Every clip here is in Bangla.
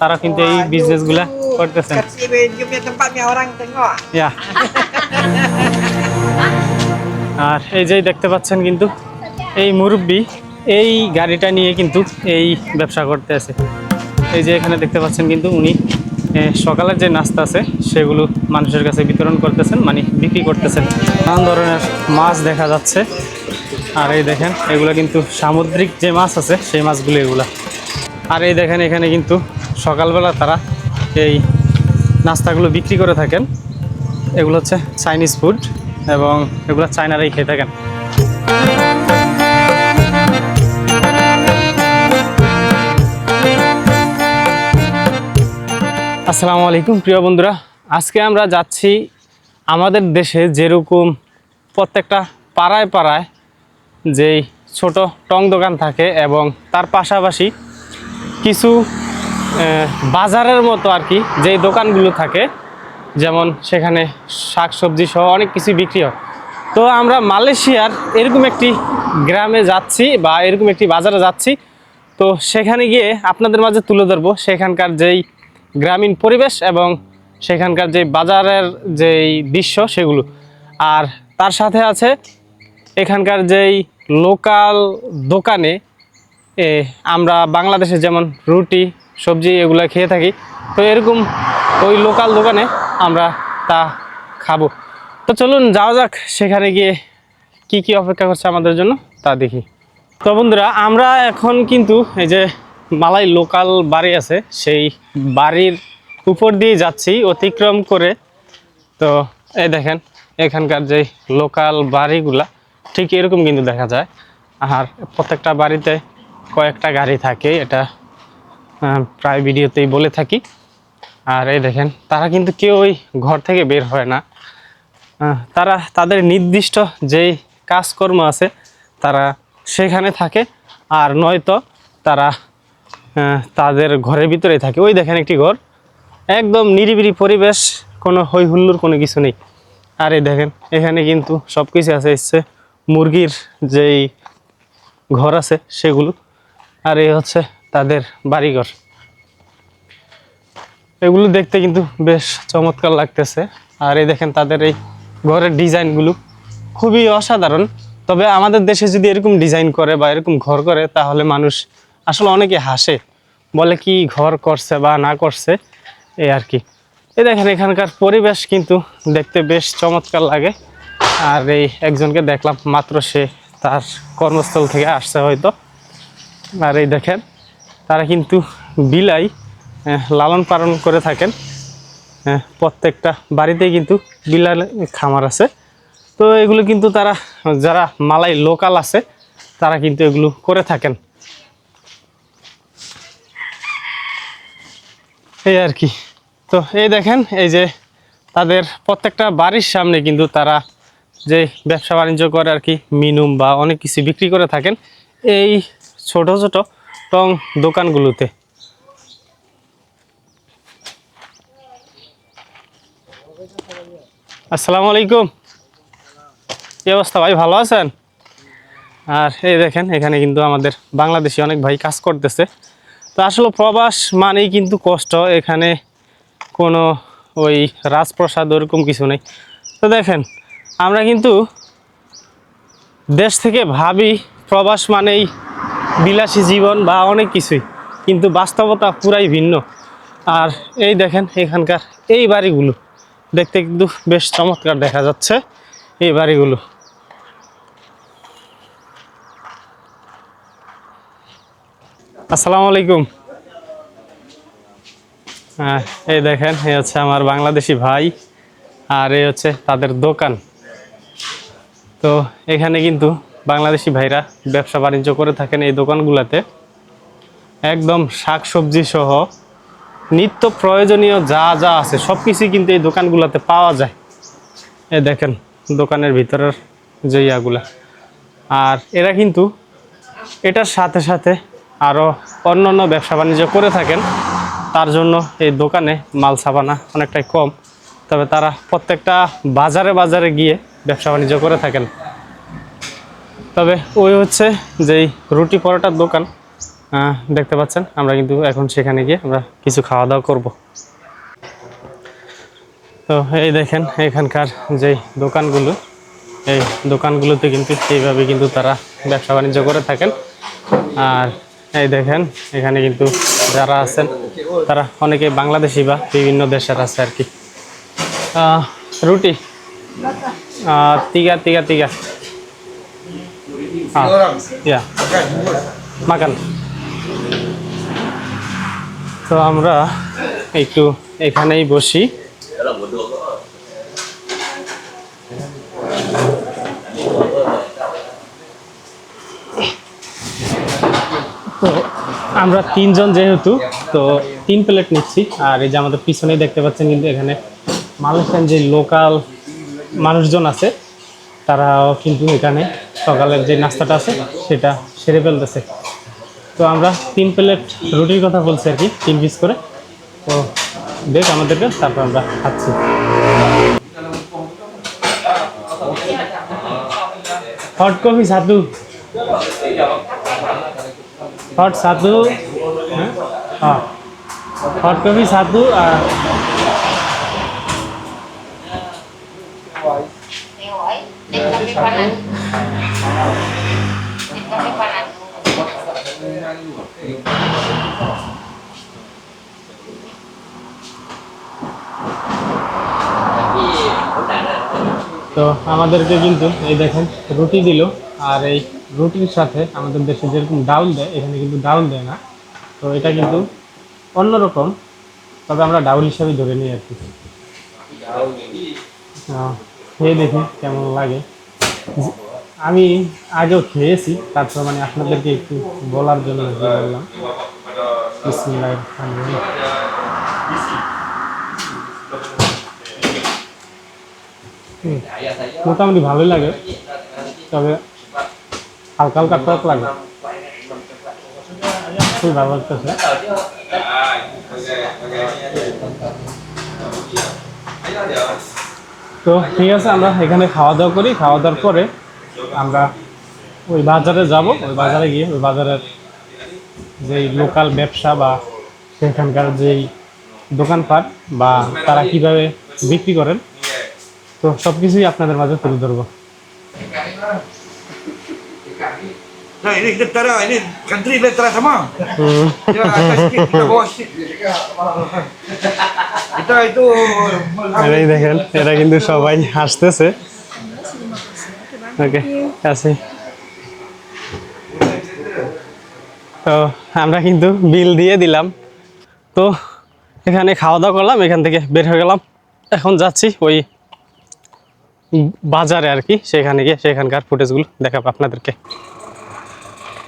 তারা কিন্তু এই বিজনেসগুলা করতেছেন। আর এই যে দেখতে পাচ্ছেন কিন্তু এই মুরব্বি এই গাড়িটা নিয়ে কিন্তু এই ব্যবসা করতে আছে। এই যে এখানে দেখতে পাচ্ছেন কিন্তু উনি সকালের যে নাস্তা আছে সেগুলো মানুষের কাছে বিতরণ করতেছেন, মানে বিক্রি করতেছেন। নানান ধরনের মাছ দেখা যাচ্ছে। আর এই দেখেন এগুলো কিন্তু সামুদ্রিক যে মাছ আছে সেই মাছগুলো এগুলা। আর এই দেখেন এখানে কিন্তু সকালবেলা তারা এই নাস্তাগুলো বিক্রি করে থাকেন। এগুলো হচ্ছে চাইনিজ ফুড এবং এগুলো চায়নারাই খেয়ে থাকেন। আসসালামু আলাইকুম প্রিয় বন্ধুরা, আজকে আমরা যাচ্ছি আমাদের দেশে যেরকম প্রত্যেকটা পাড়ায় পাড়ায় যেই ছোট টং দোকান থাকে এবং তার পাশাপাশি কিছু বাজারের মতো আর কি যেই দোকানগুলো থাকে, যেমন সেখানে শাকসবজি সহ অনেক কিছু বিক্রি হয়। তো আমরা মালয়েশিয়ার এরকম একটি গ্রামে যাচ্ছি বা এরকম একটি বাজারে যাচ্ছি। তো সেখানে গিয়ে আপনাদের মাঝে তুলে ধরবো সেখানকার যেই গ্রামীণ পরিবেশ এবং সেখানকার যে বাজারের যেই দৃশ্য সেগুলো। আর তার সাথে আছে এখানকার যেই লোকাল দোকানে আমরা বাংলাদেশে যেমন রুটি সবজি এগুলো খেয়ে থাকি, তো এরকম ওই লোকাল দোকানে আমরা তা খাবো। তো চলুন যাওয়া যাক, সেখানে গিয়ে কি কি অপেক্ষা করছে আমাদের জন্য তা দেখি। তো বন্ধুরা, আমরা এখন কিন্তু এই যে মালাই লোকাল বাড়ি আছে সেই বাড়ির উপর দিয়ে যাচ্ছি অতিক্রম করে। তো এই দেখেন এখানকার যে লোকাল বাড়িগুলা ঠিক এরকম কিন্তু দেখা যায়। আর প্রত্যেকটা বাড়িতে কয়েকটা গাড়ি থাকে, এটা প্রায় ভিডিওতেই বলে থাকি। আর এই দেখেন তারা কিন্তু কেউ ওই ঘর থেকে বের হয় না, তারা তাদের নির্দিষ্ট যেই কাজকর্ম আছে তারা সেখানে থাকে, আর নয়তো তারা তাদের ঘরের ভিতরেই থাকে। ওই দেখেন একটি ঘর, একদম নিরিবিলি পরিবেশ, কোনো হই হুল্লোড় কোনো কিছু নেই। আর এই দেখেন এখানে কিন্তু সব কিছু আছে, এসছে মুরগির যেই ঘর আছে সেগুলো। আর এই হচ্ছে তাদের বাড়িঘর। এগুলো দেখতে কিন্তু বেশ চমৎকার লাগতেছে। আর এই দেখেন তাদের এই ঘরের ডিজাইনগুলো খুবই অসাধারণ। তবে আমাদের দেশে যদি এরকম ডিজাইন করে বা এরকম ঘর করে তাহলে মানুষ আসলে অনেকে হাসে, বলে কি ঘর করছে বা না করছে এই আর কি। এই দেখেন এখানকার পরিবেশ কিন্তু দেখতে বেশ চমৎকার লাগে। আর এই একজনকে দেখলাম মাত্র, সে তার কর্মস্থল থেকে আসছে হয়তো। আর এই দেখেন তারা কিন্তু বিলাই লালন পালন করে থাকেন। প্রত্যেকটা বাড়িতেই কিন্তু বিলাল খামার আছে। তো এগুলো কিন্তু তারা যারা মালাই লোকাল আছে তারা কিন্তু এগুলো করে থাকেন এই আর কি। তো এই দেখেন এই যে তাদের প্রত্যেকটা বাড়ির সামনে কিন্তু তারা যে ব্যবসা বাণিজ্য করে আর কি, মিনুম বা অনেক কিছু বিক্রি করে থাকেন এই ছোট ছোট টং দোকানগুলোতে। আসসালামু আলাইকুম, কি অবস্থা ভাই, ভালো আছেন? আর এই দেখেন এখানে কিন্তু আমাদের বাংলাদেশি অনেক ভাই কাজ করতেছে। তো আসলে প্রবাস মানেই কিন্তু কষ্ট, এখানে কোনো ওই রাজপ্রাসাদ ওরকম কিছু নেই। তো দেখেন আমরা কিন্তু দেশ থেকে ভাবি প্রবাস মানেই বিলাসী জীবন বা অনেক কিছুই, কিন্তু বাস্তবতা পুরাই ভিন্ন। আর এই দেখেন এখানকার এই বাড়িগুলো দেখতে কিন্তু বেশ চমৎকার দেখা যাচ্ছে এই বাড়িগুলো। আসসালামু আলাইকুম। হ্যাঁ, এই দেখেন এই হচ্ছে আমার বাংলাদেশি ভাই, আর এই হচ্ছে তাদের দোকান। তো এখানে কিন্তু বাংলাদেশি ভাইরা ব্যবসা বাণিজ্য করে থাকেন এই দোকানগুলোতে। একদম শাকসবজি সহ নিত্য প্রয়োজনীয় যা যা আছে সব কিছুই কিন্তু এই দোকানগুলোতে পাওয়া যায়। এই দেখেন দোকানের ভিতরের যে ইয়াগুলা। আর এরা কিন্তু এটার সাথে সাথে আরও অন্যান্য ব্যবসা বাণিজ্য করে থাকেন, তার জন্য এই দোকানে মাল ছাপানা অনেকটাই কম। তবে তারা প্রত্যেকটা বাজারে বাজারে গিয়ে ব্যবসা বাণিজ্য করে থাকেন। তবে ওই হচ্ছে যেই রুটি পরোটার দোকান, দেখতে পাচ্ছেন আমরা কিন্তু এখন সেখানে গিয়ে আমরা কিছু খাওয়া দাওয়া করব। তো এই দেখেন এখানকার যে দোকানগুলো, এই দোকানগুলোতে কিন্তু এইভাবে কিন্তু তারা ব্যবসা বাণিজ্য করে থাকেন। আর এই দেখেন এখানে কিন্তু যারা আছেন তারা অনেকে বাংলাদেশি বা বিভিন্ন দেশের আছে আর কি। রুটি tiga tiga tiga ya makan। তো আমরা একটু এখানেই বসি। তো আমরা তিনজন যেহেতু, তো 3 প্লেট নিচ্ছি। আর এই যে আমাদের পিছনেই দেখতে পাচ্ছেন কিন্তু এখানে মালয়েশিয়ান যে লোকাল মানুষজন আছে তারাও কিন্তু এখানে সকালের যে নাস্তাটা আছে সেটা সেরে ফেলতেছে। তো আমরা 3 প্লেট রুটির কথা বলছি আর কি, 3 পিস করে। তো দেখ আমাদেরকে, তারপর আমরা খাচ্ছি। হট কফি সাধু, হট সাধু, হ্যাঁ হট কফি সাধু। আর Kape panas. Kape panas. তো আমাদেরকে কিন্তু এই দেখেন রুটি দিল। আর এই রুটির সাথে আমাদের দেশে যেরকম ডাউল দেয় এখানে কিন্তু ডাউল দেয় না। তো এটা কিন্তু অন্যরকম, তবে আমরা ডাউল হিসাবে ধরে নিই আর কি। খেয়ে দেখি কেমন লাগে। আমি আগেও খেয়েছি, তারপর মানে আপনাদেরকে একটু বলার জন্য বললাম। বিসমিল্লাহির রহমানির রহিম। মোটামুটি ভালোই লাগে, তবে হালকা হালকা টক লাগে, খুবই ভালো লাগতেছে। তো ঠিক আছে, আমরা এখানে খাওয়া দাওয়া করি। খাওয়া দাওয়ার পরে আমরা ওই বাজারে যাব। ওই বাজারে গিয়ে ওই বাজারের যেই লোকাল ব্যবসা বা সেখানকার যেই দোকানপাট বা তারা কিভাবে বিক্রি করেন, তো সব কিছুই আপনাদের মাঝে তুলে ধরবো। Nah ini kita taruh, ini country letra sama. Ya atas sikit, kita bawah sikit. Kita itu এটাই দেখেন, এরা কিন্তু সবাই হাসতেছে। ওকে আছে। তো আমরা কিন্তু বিল দিয়ে দিলাম। তো এখানে খাওয়া দাওয়া করলাম, এখান থেকে বের হয়ে গেলাম। এখন যাচ্ছি ওই বাজারে আর কি, সেখানে গিয়ে সেখানকার ফুটেজগুলো দেখাবো আপনাদেরকে।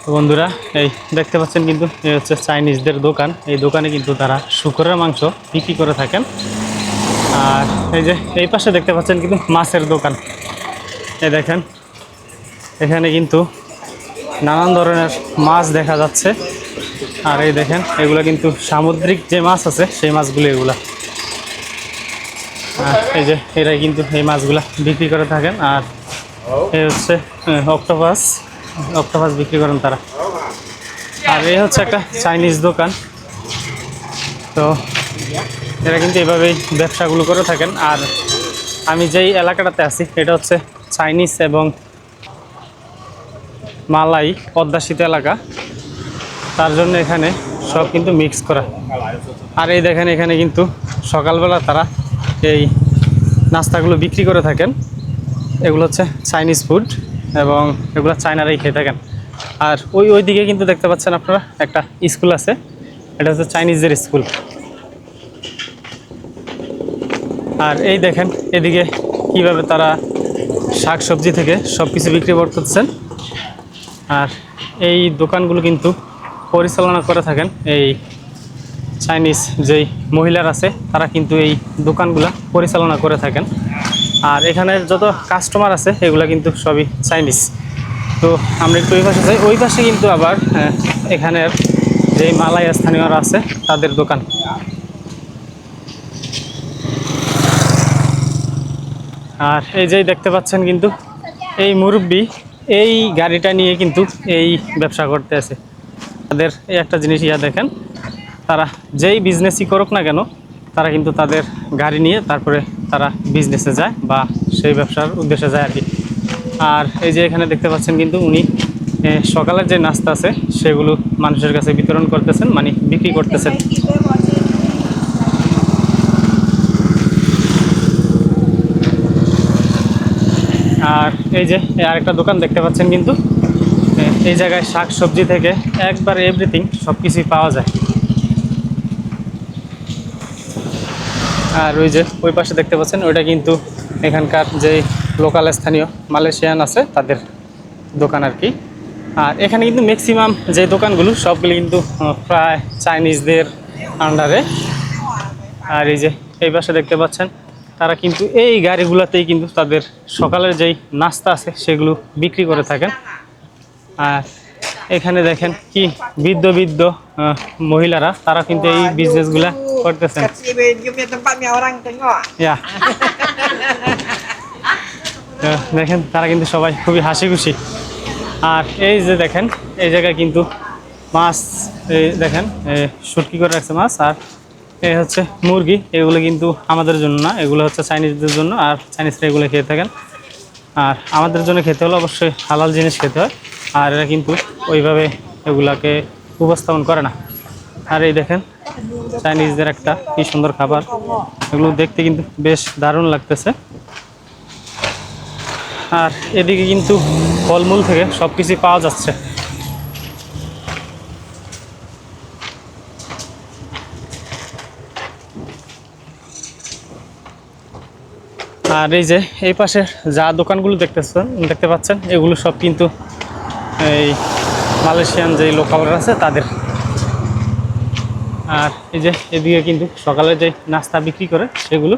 তো বন্ধুরা, এই দেখতে পাচ্ছেন কিন্তু এই হচ্ছে চাইনিজদের দোকান। এই দোকানে কিন্তু তারা শুকরের মাংস বিক্রি করে থাকেন। আর এই যে এই পাশে দেখতে পাচ্ছেন কিন্তু মাছের দোকান। এই দেখেন এখানে কিন্তু নানান ধরনের মাছ দেখা যাচ্ছে। আর এই দেখেন এগুলো কিন্তু সামুদ্রিক যে মাছ আছে সেই মাছগুলো এগুলা। এই যে এরাই কিন্তু এই মাছগুলা বিক্রি করে থাকেন। আর এই হচ্ছে অক্টোপাস, অক্টোপাস বিক্রি করেন তারা। আর এই হচ্ছে একটা চাইনিজ দোকান। তো এরা কিন্তু এভাবেই ব্যবসাগুলো করে থাকেন। আর আমি যেই এলাকাটাতে আছি এটা হচ্ছে চাইনিজ এবং মালাই অধ্যাসিত এলাকা, তার জন্য এখানে সব কিন্তু মিক্স করা। আর এই দেখেন এখানে কিন্তু সকালবেলা তারা এই নাস্তাগুলো বিক্রি করে থাকেন। এগুলো হচ্ছে চাইনিজ ফুড এবং এগুলো চায়নারাই খেয়ে থাকেন। আর ওই দিকে কিন্তু দেখতে পাচ্ছেন আপনারা একটা স্কুল আছে, এটা হচ্ছে চাইনিজদের স্কুল। আর এই দেখেন এদিকে কিভাবে তারা শাক সবজি থেকে সব কিছু বিক্রি করতেছেন। আর এই দোকানগুলো কিন্তু পরিচালনা করে থাকেন এই চাইনিজ যেই মহিলারা আছে, তারা কিন্তু এই দোকানগুলো পরিচালনা করে থাকেন। আর এখানের যত কাস্টমার আছে এগুলো কিন্তু সবই চাইনিজ। তো আমরা একটু ওই পাশে যাই। ওই পাশে কিন্তু আবার এখানের যেই মালাই স্থানীয়রা আছে তাদের দোকান। আর এই যেই দেখতে পাচ্ছেন কিন্তু এই মুরব্বি এই গাড়িটা নিয়ে কিন্তু এই ব্যবসা করতে আছে। তাদের এই একটা জিনিস দেখেন, তারা যেই বিজনেসই করুক না কেন, তারা কিন্তু তাদের গাড়ি নিয়ে তারপরে তারা বিজনেসে যায় বা সেই ব্যবসার উদ্দেশ্যে যায় আর কি। আর এই যে এখানে দেখতে পাচ্ছেন কিন্তু উনি সকালের যে নাস্তা আছে সেগুলো মানুষের কাছে বিতরণ করতেছেন, মানে বিক্রি করতেছেন। আর এই যে আরেকটা দোকান দেখতে পাচ্ছেন কিন্তু এই জায়গায় শাক সবজি থেকে একবার এভরিথিং সব কিছুই পাওয়া যায়। আর ওই যে ওই পাশে দেখতে পাচ্ছেন ওইটা কিন্তু এখানকার যে লোকাল স্থানীয় মালয়েশিয়ান আছে তাদের দোকান আর কি। আর এখানে কিন্তু ম্যাক্সিমাম যে দোকানগুলো সবগুলো কিন্তু প্রায় চাইনিজদের আন্ডারে। আর এই যে এই পাশে দেখতে পাচ্ছেন তারা কিন্তু এই গাড়িগুলোতেই কিন্তু তাদের সকালের যেই নাস্তা আছে সেগুলো বিক্রি করে থাকেন। আর এখানে দেখেন কি বৃদ্ধ বৃদ্ধ মহিলারা তারা কিন্তু এই বিজনেসগুলা করতেছেন। ইয়া দেখেন তারা কিন্তু সবাই খুবই হাসি খুশি। আর এই যে দেখেন এই জায়গায় কিন্তু মাছ, এই দেখেন শুটকি করে রাখছে মাছ। আর এই হচ্ছে মুরগি, এগুলো কিন্তু আমাদের জন্য না, এগুলো হচ্ছে চাইনিজদের জন্য। আর চাইনিজরা এগুলো খেয়ে থাকেন। আর আমাদের জন্য খেতে হলে অবশ্যই হালাল জিনিস খেতে হয়, আর এরা কিন্তু ওইভাবে এগুলাকে উপস্থাপন করে না। আর এই দেখেন চাইনিজদের একটা কি সুন্দর খাবার, এগুলো দেখতে কিন্তু বেশ দারুণ লাগতেছে। আর এদিকে কিন্তু ফলমূল থেকে সব কিছুই পাওয়া যাচ্ছে। আর এই যে এই পাশে যা দোকানগুলো দেখতে পাচ্ছেন এগুলো সব কিন্তু এই মালয়েশিয়ান যে লোকালরা আছে তাদের। আর এই যে এদিকে কিন্তু সকালে যে নাস্তা বিক্রি করে সেগুলো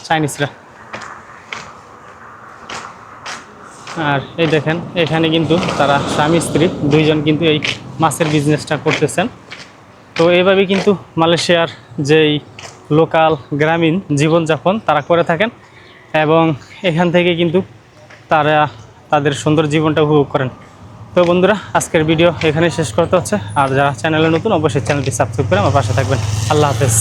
চাইনিজরা। আর এই দেখেন এখানে কিন্তু তারা স্বামী স্ত্রী দুইজন কিন্তু এই মাছের বিজনেসটা করতেছেন। তো এইভাবে কিন্তু মালয়েশিয়ার যেই লোকাল গ্রামীণ জীবনযাপন তারা করে থাকেন, এবং এখান থেকে কিন্তু তারা তাদের সুন্দর জীবনটা উপভোগ করেন। তো বন্ধুরা আজকের ভিডিও এখানে শেষ করতে হচ্ছে। আর যারা চ্যানেলে নতুন অবশ্যই চ্যানেলটি সাবস্ক্রাইব করে আমার পাশে থাকবেন। আল্লাহ হাফেজ।